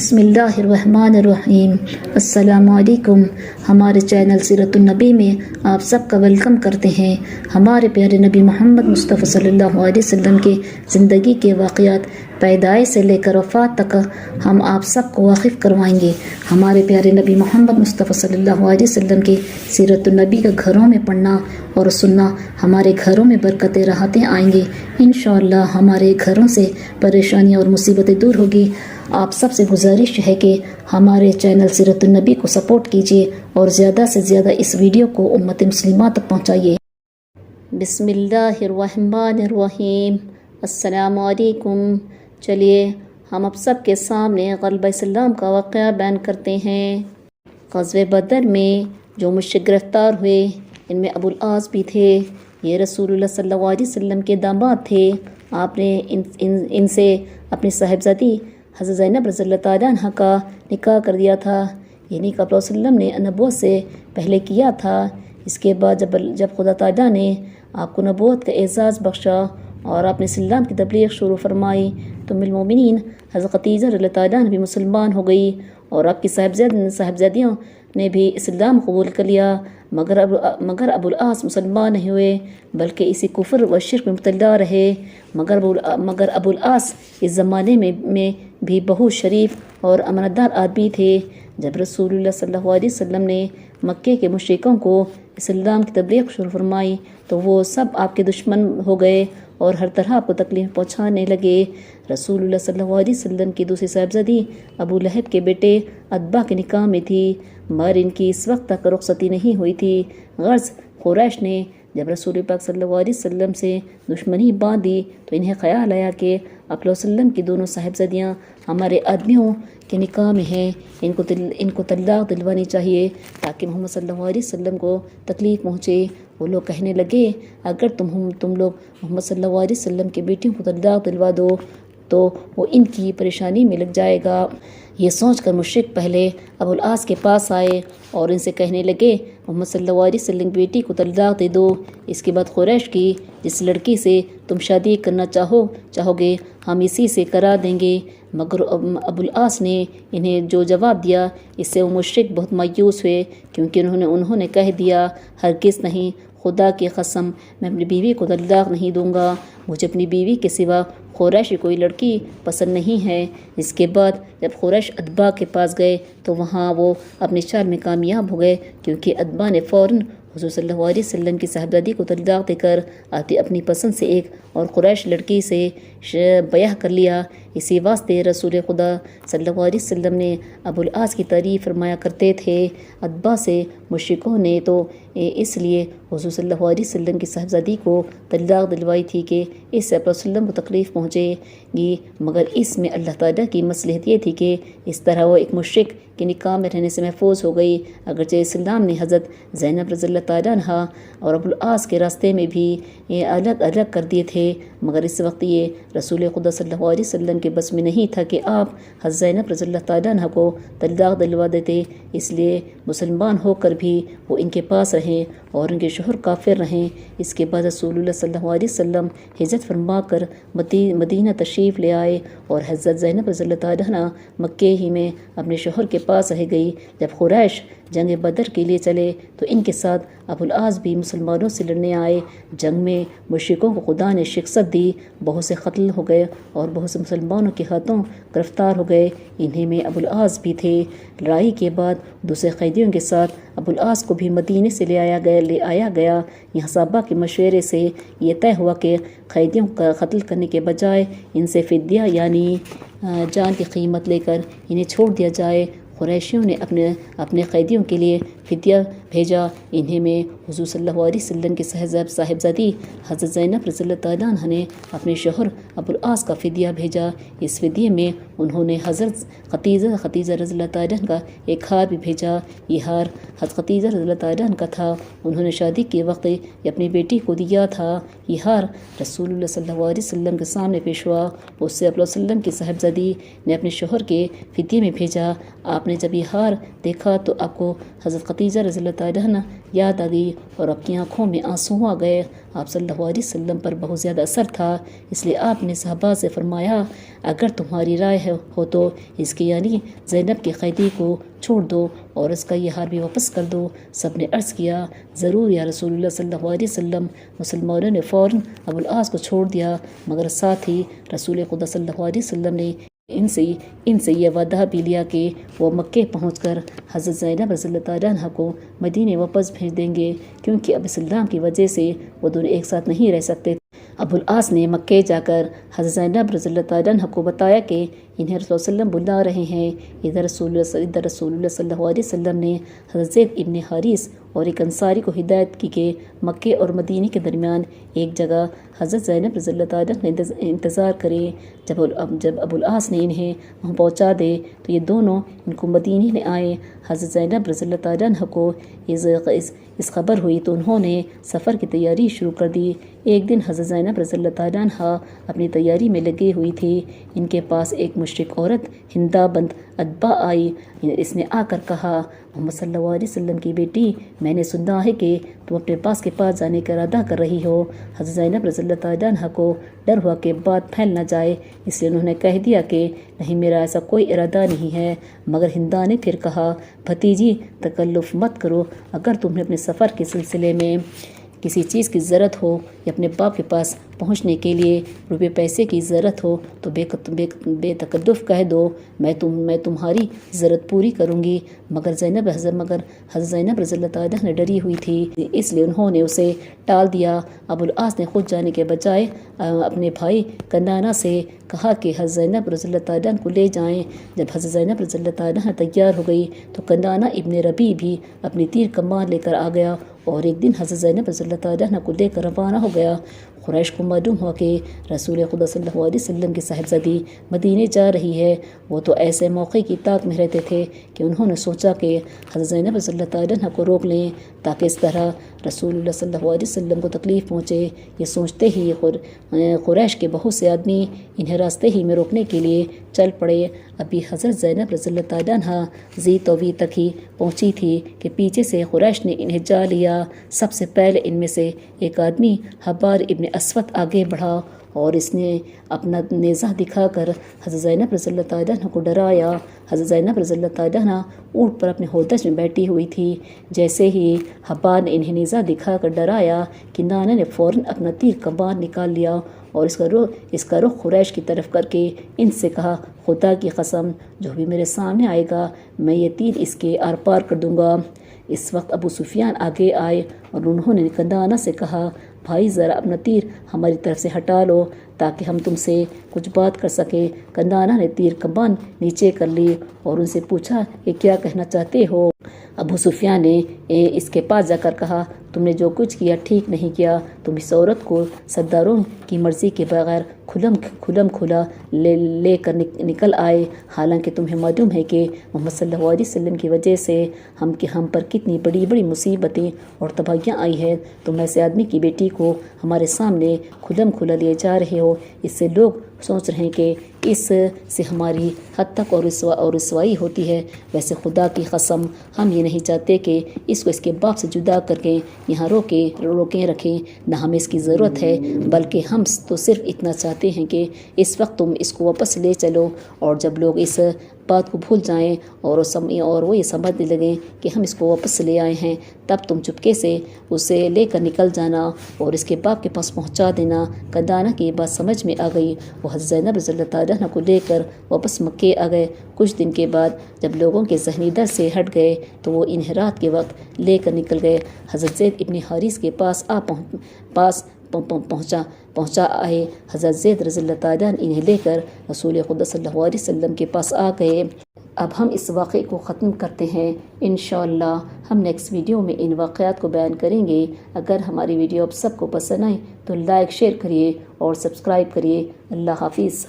बिस्मिल्लाहिर्रहमानिर्रहीम। अस्सलामुअलैकुम। हमारे चैनल सीरतुन्नबी में आप सबका वेलकम करते हैं। हमारे प्यारे नबी मोहम्मद मुस्तफ़ा सल्लल्लाहु अलैहि वसल्लम के ज़िंदगी के वाक़यात पैदाइश से लेकर वफ़ात तक हम आप सबको वाकिफ़ करवाएंगे। हमारे प्यारे नबी मोहम्मद मुस्तफ़ा सल्लल्लाहु अलैहि वसल्लम के सीरतुन्नबी का घरों में पढ़ना और सुनना हमारे घरों में बरकतें राहतें आएंगी। इंशाअल्लाह हमारे घरों से परेशानियाँ और मुसीबतें दूर होगी। आप सबसे गुजारिश है कि हमारे चैनल सीरतुन्नबी को सपोर्ट कीजिए और ज़्यादा से ज़्यादा इस वीडियो को उम्मत मुस्लिमा तक पहुँचाइए। बिस्मिल्लाहिर्रहमानिर्रहीम। अस्सलामुअलैकुम। चलिए हम अब सब के सामने ग़लबा इस्लाम का वाक़या बयान करते हैं। ग़ज़वे बदर में जो मुश्रिक गिरफ़्तार हुए इनमें अबुल आस भी थे। ये रसूलुल्लाह सल्लल्लाहु अलैहि वसल्लम के दामाद थे। आपने इनसे अपनी साहिबजादी हज़रत ज़ैनब रज़ियल्लाहु ताला अन्हा का निकाह कर दिया था। ये निकाह प्रॉफ़ेट सल्लल्लाहु अलैहि वसल्लम ने नबूवत से पहले किया था। इसके बाद जब खुदा ताला ने आपको नबूवत का एज़ाज़ बख्शा और आपने इस्लाम की तबलीग शुरू फरमाई तो उम्मुल मोमिनीन हज़रत ख़दीजा रज़ियल्लाहु ताला अन्हा भी मुसलमान हो गई और आपकी साहिबजादियों ने भी इस्लाम कबूल कर लिया। मगर अबुल आस मुसलमान नहीं हुए बल्कि इसी कुफ्र व शिर्क में मुब्तला रहे। मगर अबुल आस इस ज़माने में भी बहुत शरीफ और अमानतदार आदमी थे। जब रसूलुल्लाह सल्लल्लाहु अलैहि वसल्लम ने मक्के के मुशरिकों को इस्लाम की तबलीग शुरू फरमाई तो वो सब आपके दुश्मन हो गए और हर तरह आपको तकलीफ पहुँचाने लगे। रसूलुल्लाह सल्लल्लाहु अलैहि वसल्लम की दूसरी साहिबजादी अबू लहब के बेटे अतबा के निकाह में थी मगर इनकी इस वक्त तक रुखसती नहीं हुई थी। गर्ज़ कुरैश ने जब रसूल पाक सल्लल्लाहु अलैहि वसल्लम से दुश्मनी बांधी तो इन्हें ख्याल आया कि आप वसल्लम की दोनों साहिबजादियाँ हमारे आदमियों के निकाह में हैं, इनको तलाक दिलवानी चाहिए ताकि मोहम्मद सल्लल्लाहु अलैहि वसल्लम को तकलीफ़ पहुँचे। वो लोग कहने लगे अगर तुम लोग मोहम्मद सल्लल्लाहु अलैहि वसल्लम के बेटियों को तलाक दिलवा दो तो वो इनकी परेशानी में लग जाएगा। ये सोचकर मुश्रिक पहले अबुल आस के पास आए और इनसे कहने लगे मोहम्मद सल्लल्लाहु अलैहि वसल्लम की बेटी को तलाक दे दो। इसके बाद कुरैश की जिस लड़की से तुम शादी करना चाहोगे हम इसी से करा देंगे। मगर अबुल आस ने इन्हें जो जवाब दिया इससे वो मुश्रिक बहुत मायूस हुए क्योंकि उन्होंने कह दिया हरगिज़ नहीं, खुदा की कसम मैं अपनी बीवी को तलाक नहीं दूंगा। मुझे अपनी बीवी के सिवा कुरैशी कोई लड़की पसंद नहीं है। इसके बाद जब कुरैश अतबा के पास गए तो वहाँ वो अपने चाल में कामयाब हो गए क्योंकि अतबा ने फ़ौरन हुज़ूर सल्लल्लाहु अलैहि वसल्लम की साहिबजादी को तलाक देकर अपनी पसंद से एक और कुरैश लड़की से ब्याह कर लिया। इसी वास्ते रसूल खुदा सल्लल्लाहु अलैहि वसल्लम ने अबुल आस की तारीफ़ फरमाया करते थे। अतबा से मुश्रिकों ने तो इसलिए हुज़ूर सल्लल्लाहु अलैहि वसल्लम की साहिबजादी को तलाक दिलवाई थी कि इससे आप वसल्लम को तकलीफ़ पहुँचेगी, मगर इसमें अल्लाह ताला की मसलहत ये थी कि इस तरह वो एक मुश्रिक के निकाह में रहने से महफूज हो गई। अगरचे इस्लाम ने हज़रत ज़ैनब रज़ियल्लाहु ताला अन्हा और अबुल आस के रास्ते में भी अलग अलग कर दिए थे, मगर इस वक्त ये रसूल खुदा सल्लल्लाहु अलैहि वसल्लम के बस में नहीं था कि आप हज़रत ज़ैनब रज़ियल्लाहु ताला अन्हा को तलाक दिलवा देते। इसलिए मुसलमान होकर भी वो इनके पास रहें और उनके शोहर काफिर रहें। इसके बाद रसूलुल्लाह सल्लल्लाहु अलैहि वसल्लम हिजरत फरमा कर मदीना तशरीफ़ ले आए और हज़रत ज़ैनब रज़ियल्लाहु ताला अन्हा मक्के ही में अपने शोहर के पास रह गई। जब कुरैश जंग बदर के लिए चले तो इनके साथ अबुल आस भी मुसलमानों से लड़ने आए। जंग में मुश्रिकों को खुदा ने शिकस्त दी, बहुत से कत्ल हो गए और बहुत से मुसलमानों के हाथों गिरफ्तार हो गए। इन्हीं में अबुल आस भी थे। लड़ाई के बाद दूसरे कैदियों के साथ अबुल आस को भी मदीने से ले आया गया। यहाँ सहाबा के मशवरे से ये तय हुआ कि कैदियों का कत्ल करने के बजाय इनसे फिद्या यानी जान की कीमत लेकर इन्हें छोड़ दिया जाए। कुरैशियों ने अपने कैदियों के लिए फिद्या भेजा। इन्हीं में हुज़ूर सल्लल्लाहु अलैहि वसल्लम की साहिबजादी हज़रत ज़ैनब रज़ियल्लाहु ताला अन्हा ने अपने शोहर अबुल आस का फिद्या भेजा। इस फिद्ये में उन्होंने हज़रत खदीजा रज़ियल्लाहु ताला अन्हा का एक हार भी भेजा। ये हार हज़रत खदीजा रज़ियल्लाहु ताला अन्हा का था, उन्होंने शादी के वक्त अपनी बेटी को दिया था। ये हार रसूलुल्लाह सल्लल्लाहु अलैहि वसल्लम के सामने पेश हुआ। उससे आप वसल्लम की साहिबजादी ने अपने शोहर के फिद्ये में भेजा। آپ نے جب یہ ہار دیکھا تو آپ کو حضرت خدیجہ رضی اللہ تعالیٰ عنہ یاد آ گئی اور آپ کی آنکھوں میں آنسو آ گئے۔ آپ صلی اللہ علیہ وسلم پر بہت زیادہ اثر تھا، اس لیے آپ نے صحابہ سے فرمایا اگر تمہاری رائے ہو تو اس کی یعنی زینب کی قیدی کو چھوڑ دو اور اس کا یہ ہار بھی واپس کر دو۔ سب نے عرض کیا ضرور یا رسول اللہ صلی اللہ علیہ وسلم۔ مسلمانوں نے فوراً ابو العاص کو چھوڑ دیا، مگر ساتھ ہی رسول خدا صلی اللہ علیہ وسلم نے ان سے یہ وعدہ بھی لیا کہ وہ مکے پہنچ کر حضرت زینب رضی اللہ تعالیٰ عنہ کو مدینے واپس بھیج دیں گے، کیونکہ اب اسلام کی وجہ سے وہ دونوں ایک ساتھ نہیں رہ سکتے۔ ابو العاص نے مکے جا کر حضرت زینب رضی اللہ تعالیٰ عنہ کو بتایا کہ انہیں رسول صلی اللہ علیہ وسلم بلا رہے ہیں۔ ادھر رسول اللہ صلی اللہ علیہ وسلم نے حضرت زید ابن حارث اور ایک انصاری کو ہدایت کی کہ مکے اور مدینے کے درمیان ایک جگہ حضرت زینب رضی اللہ تعالیٰ عنہ انتظار کرے۔ جب ابو العاص نے انہیں وہاں پہنچا دے تو یہ دونوں ان کو مدینے لے آئے۔ حضرت زینب رضی اللہ تعالیٰ عنہ کو اس خبر ہوئی تو انہوں نے سفر کی تیاری شروع کر دی۔ ایک دن حضرت زینب رضی اللہ تعالیٰ عنہ اپنی تیاری میں لگی ہوئی تھی، ان کے پاس ایک مشرک عورت ہندا بنت ادبا آئی۔ اس نے آ کر کہا محمد صلی اللہ علیہ وسلم کی بیٹی، میں نے سنا ہے کہ تم اپنے پاس کے پاس جانے کا ارادہ کر رہی ہو۔ حضرت زینب رضی اللہ تعالیٰ عنہ کو ڈر ہوا کہ بات پھیل نہ جائے، اس لیے انہوں نے کہہ دیا کہ نہیں، میرا ایسا کوئی ارادہ نہیں ہے۔ مگر ہندا نے پھر کہا بھتیجی تکلف مت کرو، اگر تمہیں اپنے سفر کے سلسلے میں کسی چیز کی ضرورت ہو یا اپنے باپ کے پاس پہنچنے کے لیے روپے پیسے کی ضرورت ہو تو بے تکلف کہہ دو، میں تمہاری ضرورت پوری کروں گی۔ مگر حضرت زینب رضی اللہ تعالیٰ نے ڈری ہوئی تھی، اس لیے انہوں نے اسے ٹال دیا۔ ابو العاص نے خود جانے کے بجائے اپنے بھائی کنانہ سے کہا کہ حضرت زینب رضی اللہ تعالیٰ کو لے جائیں۔ جب حضرت زینب رضی اللہ تعالیٰ تیار ہو گئی تو کنانہ ابن ربی بھی اپنی تیر کمان لے کر آ گیا اور ایک دن حضرت زینب رضی اللہ تعالیٰ کو لے کر روانہ ہو گیا۔ قریش کو معلوم ہوا کہ رسول خدا صلی اللہ علیہ وسلم کی صاحبزادی مدینے جا رہی ہے۔ وہ تو ایسے موقع کی طاق میں رہتے تھے کہ انہوں نے سوچا کہ حضرت زینب رضی اللہ تعالیٰ کو روک لیں تاکہ اس طرح رسول اللہ صلی اللہ علیہ وسلم کو تکلیف پہنچے۔ یہ سوچتے ہی قریش کے بہت سے آدمی انہیں راستے ہی میں روکنے کے لیے چل پڑے۔ ابھی حضرت زینب رضی اللہ تعالیٰ عنہ زی توی تک ہی پہنچی تھی کہ پیچھے سے قریش نے انہیں جا لیا۔ سب سے پہلے ان میں سے ایک آدمی حبار ابن اسود آگے بڑھا اور اس نے اپنا نیزہ دکھا کر حضرت زینب رضی اللہ تعالیٰ عنہ کو ڈرایا۔ حضرت زینب رضی اللہ تعالیٰ عنہ اونٹ پر اپنے ہودج میں بیٹھی ہوئی تھی۔ جیسے ہی حبار نے انہیں نیزہ دکھا کر ڈرایا کہ نانا نے فوراً اپنا تیر کمان نکال لیا اور اس کا رخ قریش کی طرف کر کے ان سے کہا خدا کی قسم جو بھی میرے سامنے آئے گا میں یہ تیر اس کے آر پار کر دوں گا۔ اس وقت ابو سفیان آگے آئے اور انہوں نے کنانہ سے کہا بھائی ذرا اپنا تیر ہماری طرف سے ہٹا لو تاکہ ہم تم سے کچھ بات کر سکیں۔ کنانہ نے تیر کمان نیچے کر لی اور ان سے پوچھا کہ کیا کہنا چاہتے ہو۔ ابو سفیان نے اس کے پاس جا کر کہا تم نے جو کچھ کیا ٹھیک نہیں کیا، تم اس عورت کو سرداروں کی مرضی کے بغیر کھلم کھلا لے کر نکل آئے، حالانکہ تمہیں معلوم ہے کہ محمد صلی اللہ علیہ وسلم کی وجہ سے ہم پر کتنی بڑی بڑی مصیبتیں اور تباہیاں آئی ہیں۔ تم ایسے آدمی کی بیٹی کو ہمارے سامنے کھلم کھلا لیے جا رہے ہو، اس سے لوگ سوچ رہے ہیں کہ اس سے ہماری حد تک اور رسوائی ہوتی ہے۔ ویسے خدا کی قسم ہم یہ نہیں چاہتے کہ اس کو اس کے باپ سے جدا کر کے یہاں روکیں رکھیں، نہ ہمیں اس کی ضرورت ہے، بلکہ ہم تو صرف اتنا چاہتے ہیں کہ اس وقت تم اس کو واپس لے چلو اور جب لوگ اس بات کو بھول جائیں اور وہ یہ سمجھنے لگیں کہ ہم اس کو واپس لے آئے ہیں، تب تم چپکے سے اسے لے کر نکل جانا اور اس کے باپ کے پاس پہنچا دینا۔ کنانہ کی یہ بات سمجھ میں آ گئی، وہ حضرت زینب رضی اللہ تعالیٰ عنہ کو لے کر واپس مکے آ گئے۔ کچھ دن کے بعد جب لوگوں کے ذہنی در سے ہٹ گئے تو وہ انہیں رات کے وقت لے کر نکل گئے۔ حضرت زید ابن حارث کے پاس پہنچا آئے۔ حضرت زید رضی اللہ تعالیٰ انہیں لے کر رسول خدا صلی اللہ علیہ وسلم کے پاس آ گئے۔ اب ہم اس واقعے کو ختم کرتے ہیں، انشاءاللہ ہم نیکسٹ ویڈیو میں ان واقعات کو بیان کریں گے۔ اگر ہماری ویڈیو آپ سب کو پسند آئے تو لائک شیئر کریے اور سبسکرائب کریے۔ اللہ حافظ۔